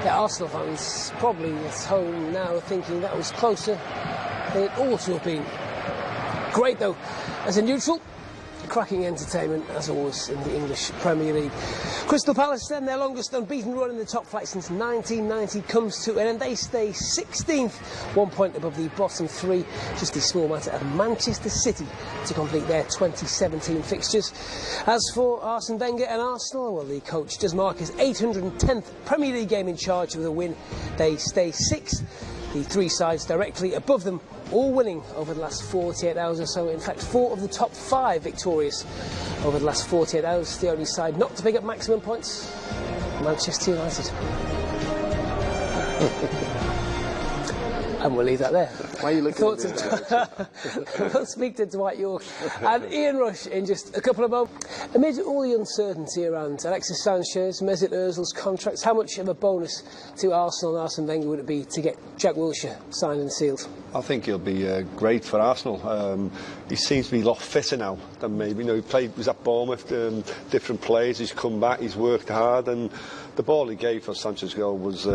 Yeah, Arsenal fans probably at home now thinking that was closer than it ought to have been. Great though, as a neutral, cracking entertainment as always in the English Premier League. Crystal Palace then, their longest unbeaten run in the top flight since 1990 comes to an end. They stay 16th, 1 point above the bottom three. Just a small matter of Manchester City to complete their 2017 fixtures. As for Arsene Wenger and Arsenal, well, the coach does mark his 810th Premier League game in charge with a win. They stay 6th. The three sides directly above them, all winning over the last 48 hours or so. In fact, 4 of the top 5 victorious over the last 48 hours. The only side not to pick up maximum points, Manchester United. And we'll leave that there. Why are you looking at me? We'll speak to Dwight York and Ian Rush in just a couple of moments. Amid all the uncertainty around Alexis Sanchez, Mesut Ozil's contracts, how much of a bonus to Arsenal and Arsene Wenger would it be to get Jack Wilshere signed and sealed? I think he'll be great for Arsenal. He seems to be a lot fitter now than maybe. You know, he was at Bournemouth, different players. He's come back, he's worked hard, and the ball he gave for Sanchez's goal was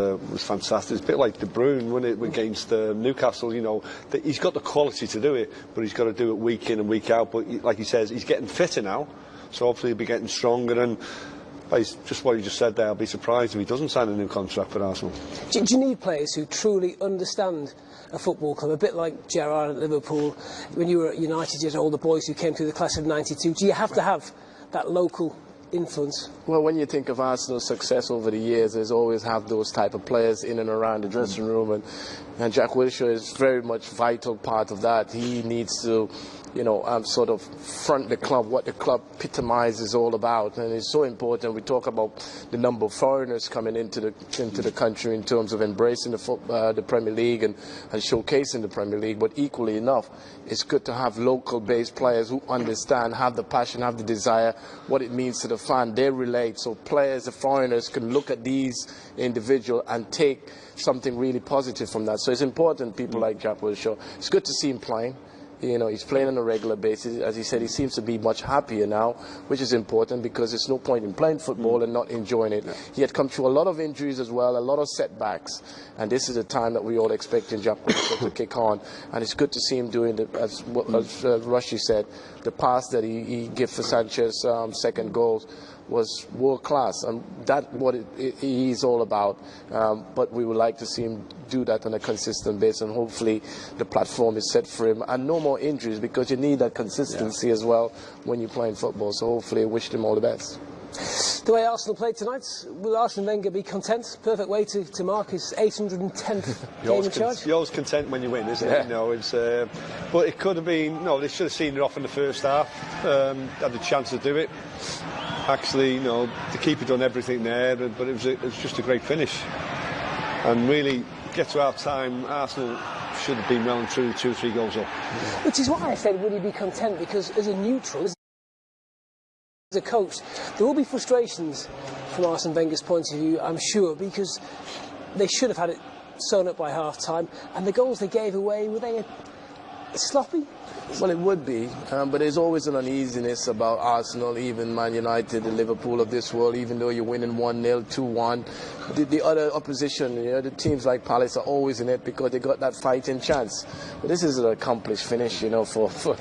fantastic. It's a bit like De Bruyne, wasn't it, against Newcastle. You know, he's got the quality to do it, but he's got to do it week in and week out. But like he says, he's getting fitter now, so hopefully he'll be getting stronger. And just what you just said there, I'll be surprised if he doesn't sign a new contract for Arsenal. Do you need players who truly understand a football club, a bit like Gerrard at Liverpool? When you were at United, you had all the boys who came through the class of '92. Do you have to have that local influence? Well, when you think of Arsenal's success over the years, there's always have those type of players in and around the dressing room, and Jack Wilshere is very much vital part of that. He needs to, you know, sort of front the club, what the club epitomizes all about, and it's so important. We talk about the number of foreigners coming into the country in terms of embracing the Premier League and showcasing the Premier League, but equally enough, it's good to have local-based players who understand, have the passion, have the desire, what it means to the fan. They relate, so players, the foreigners, can look at these individuals and take something really positive from that. So it's important, people like Jack Wilshere. It's good to see him playing. You know, he's playing on a regular basis. As he said, he seems to be much happier now, which is important because there's no point in playing football and not enjoying it. Yeah. He had come through a lot of injuries as well, a lot of setbacks, and this is the time that we all expecting Jack Wilshere to kick on. And it's good to see him doing, as Rushy said, the pass that he gave for Sanchez's second goal was world class, and that's what he's all about. But we would like to see him do that on a consistent basis, and hopefully the platform is set for him, and no more injuries, because you need that consistency as well when you're playing football. So hopefully, wish them all the best. The way Arsenal played tonight, will Arsene Wenger be content? Perfect way to mark his 810th game in charge. You're always content when you win, isn't it? You know, it's, but it could have been. No, they should have seen it off in the first half. Had the chance to do it. Actually, you know, the keeper done everything there, but it was just a great finish. And really, get to half time, Arsenal should have been well and truly 2 or 3 goals up. Which is why I said, would he be content? Because as a neutral, as a coach, there will be frustrations from Arsene Wenger's point of view, I'm sure, because they should have had it sewn up by half time, and the goals they gave away, were they sloppy? Well, it would be, but there's always an uneasiness about Arsenal, even Man United, the Liverpool of this world. Even though you're winning 1-0, 2-1, the other opposition, you know, the teams like Palace are always in it because they got that fighting chance. But this is an accomplished finish, you know, for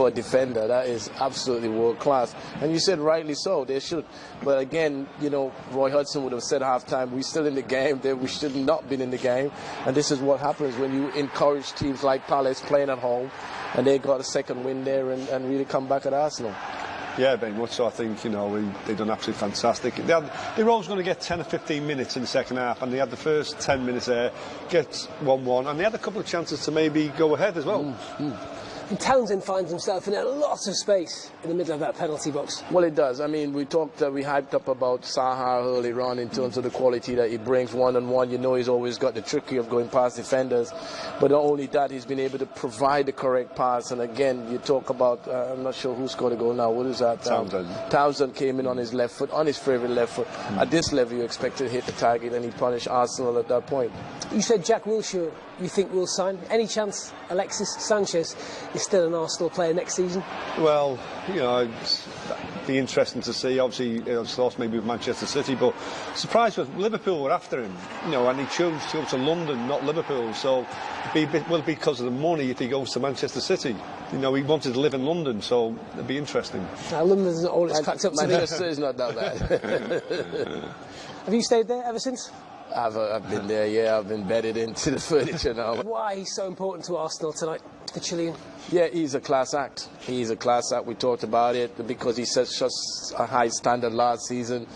a defender. That is absolutely world class. And you said rightly so, they should. But again, you know, Roy Hodgson would have said at half-time, we're still in the game. We should have not been in the game. And this is what happens when you encourage teams like Palace playing at home, and they got a second win there and really come back at Arsenal. Yeah, very much so. I think, you know, they've done absolutely fantastic. They were always going to get 10 or 15 minutes in the second half, and they had the first 10 minutes there, get 1-1, and they had a couple of chances to maybe go ahead as well. And Townsend finds himself in a lot of space in the middle of that penalty box. Well, it does. I mean, we hyped up about Saha earlier on in terms of the quality that he brings one-on-one. You know, he's always got the tricky of going past defenders. But not only that, he's been able to provide the correct pass. And again, you talk about, I'm not sure who scored a goal now. What is that? Townsend. Townsend came in on his left foot, on his favourite left foot. At this level, you expect to hit the target, and he punished Arsenal at that point. You said Jack Wilshere, you think will sign. Any chance Alexis Sanchez is still an Arsenal player next season? Well, you know, be interesting to see. Obviously, it's lost maybe with Manchester City, but surprised with Liverpool were after him, and he chose to go to London, not Liverpool. So, because of the money if he goes to Manchester City. He wanted to live in London, so it'd be interesting. London's not all it's cracked up to be. Manchester is not that bad. Have you stayed there ever since? I've been there, yeah. I've been bedded into the furniture now. Why he's so important to Arsenal tonight, the Chilean? Yeah, he's a class act. He's a class act. We talked about it because he set such a high standard last season.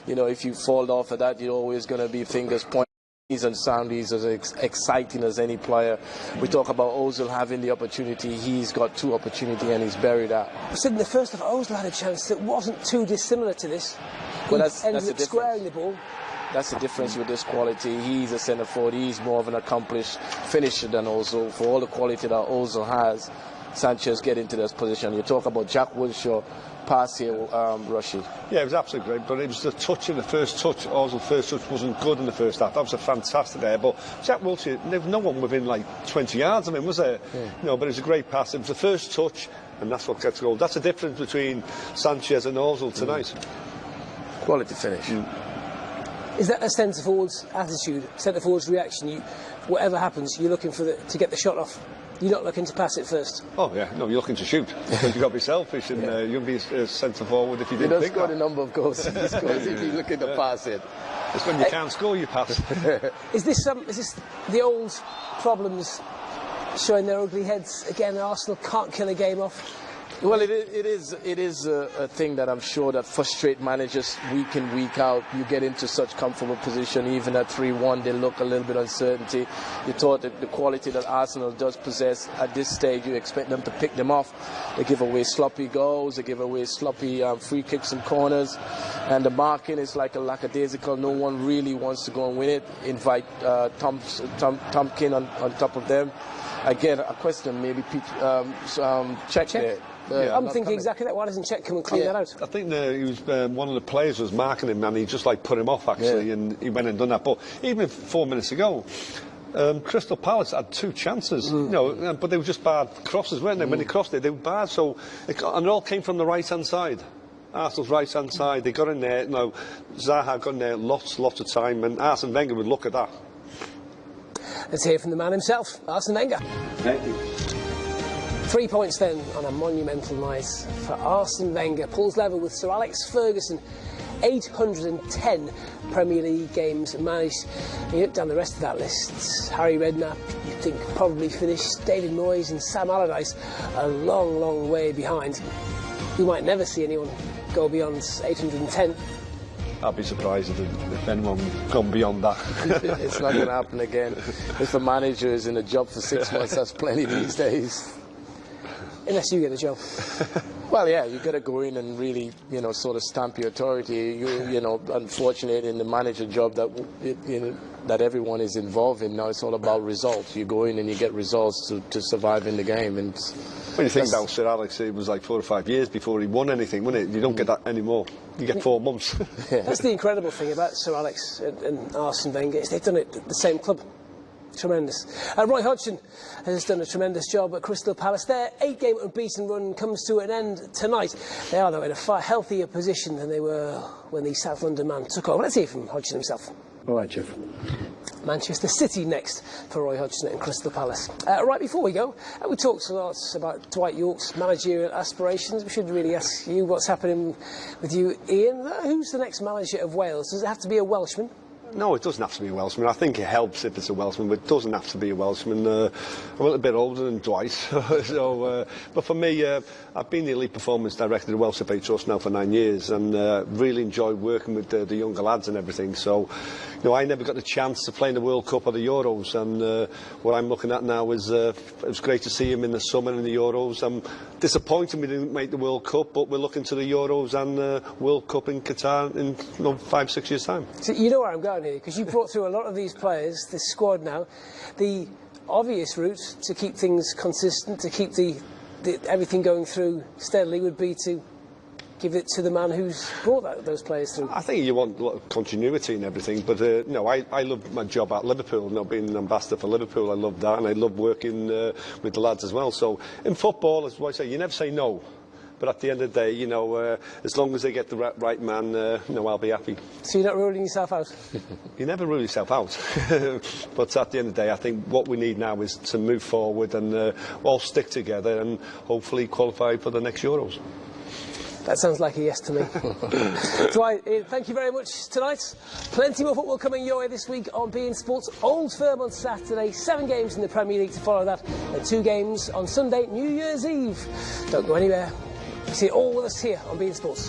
If you fall off of that, you're always going to be fingers pointing. He's unsound. He's as exciting as any player. We talk about Ozil having the opportunity. He's got 2 opportunities and he's buried that. I said in the first half, Ozil had a chance that wasn't too dissimilar to this. Well, he ended up squaring the ball. That's the difference with this quality. He's a centre forward. He's more of an accomplished finisher than Ozil. For all the quality that Ozil has, Sanchez get into this position. You talk about Jack Wilshere pass here, Rushy. Yeah, it was absolutely great, but it was the touch in the first touch. Ozil's first touch wasn't good in the first half. That was a fantastic there. But Jack Wilshere, there was no one within like 20 yards of him, was there? Yeah. But it was a great pass. It was the first touch, and that's what gets goal. That's the difference between Sanchez and Ozil tonight. Quality finish. Is that a centre forward's attitude, centre forward's reaction? Whatever happens, you're looking to get the shot off. You're not looking to pass it first. Oh yeah, no, you're looking to shoot. You've got to be selfish, and you wouldn't be a centre forward if you didn't think that. You don't score the number of goals. He scores if you're looking to pass it. It's when you can't score, you pass. Is this the old problems showing their ugly heads again? Arsenal can't kill a game off. Well, it is a thing that I'm sure that frustrates managers week in, week out. You get into such comfortable position, even at 3-1, they look a little bit uncertainty. You thought that the quality that Arsenal does possess at this stage, you expect them to pick them off. They give away sloppy goals, they give away sloppy free kicks and corners, and the marking is like a lackadaisical. No one really wants to go and win it. Invite Tompkin on top of them. Again, a question, maybe check there. I'm thinking exactly that. Why doesn't Czech come and clean that out? I think he was one of the players was marking him, and he just put him off actually, and he went and done that. But even 4 minutes ago, Crystal Palace had 2 chances, but they were just bad crosses, weren't they? When they crossed it, they were bad. So and it all came from the right hand side. Arsenal's right hand side. They got in there. Zaha got in there lots of time, and Arsene Wenger would look at that. Let's hear from the man himself, Arsene Wenger. Thank you. 3 points then on a monumental night for Arsene Wenger. Pulls level with Sir Alex Ferguson. 810 Premier League games managed. You look down the rest of that list. Harry Redknapp, you think, probably finished. David Moyes and Sam Allardyce a long, long way behind. We might never see anyone go beyond 810. I'd be surprised if anyone gone beyond that. It's not going to happen again. If a manager is in a job for 6 months, that's plenty these days. Unless you get the job. Well, yeah, you've got to go in and really, sort of stamp your authority. Unfortunate in the manager job that everyone is involved in now. It's all about results. You go in and you get results to survive in the game. And when you think about Sir Alex, it was like 4 or 5 years before he won anything, wasn't it? You don't get that anymore. You get 4 months. That's the incredible thing about Sir Alex and Arsene Wenger is they've done it at the same club. Tremendous. Roy Hodgson has done a tremendous job at Crystal Palace. Their 8-game unbeaten run comes to an end tonight. They are, though, in a far healthier position than they were when the South London man took over. Let's hear from Hodgson himself. All right, Jeff. Manchester City next for Roy Hodgson and Crystal Palace. Right before we go, we talked a lot about Dwight Yorke's managerial aspirations. We should really ask you what's happening with you, Ian. Who's the next manager of Wales? Does it have to be a Welshman? No, it doesn't have to be a Welshman. I think it helps if it's a Welshman, but it doesn't have to be a Welshman. I'm a little bit older than Dwight, but for me, I've been the elite performance director of the Welsh FA Trust now for 9 years, and really enjoy working with the younger lads and everything. So, I never got the chance to play in the World Cup or the Euros, and what I'm looking at now is it was great to see him in the summer in the Euros. I'm disappointed we didn't make the World Cup, but we're looking to the Euros and World Cup in Qatar in 5-6 years' time. So you know where I'm going here, because you brought through a lot of these players, this squad now. The obvious route to keep things consistent, to keep everything going through steadily, would be to give it to the man who's brought those players through. I think you want a lot of continuity and everything, but I love my job at Liverpool, being an ambassador for Liverpool. I love that, and I love working with the lads as well. So in football, as I say, you never say no. But at the end of the day, you know, as long as they get the right man, you know, I'll be happy. So you're not ruling yourself out? You never rule yourself out. But at the end of the day, I think what we need now is to move forward and all stick together and hopefully qualify for the next Euros. That sounds like a yes to me. Dwight, thank you very much tonight. Plenty more football coming your way this week on beIN Sports. Old Firm on Saturday, 7 games in the Premier League to follow that, and 2 games on Sunday, New Year's Eve. Don't go anywhere. See it all with us here on beIN Sports.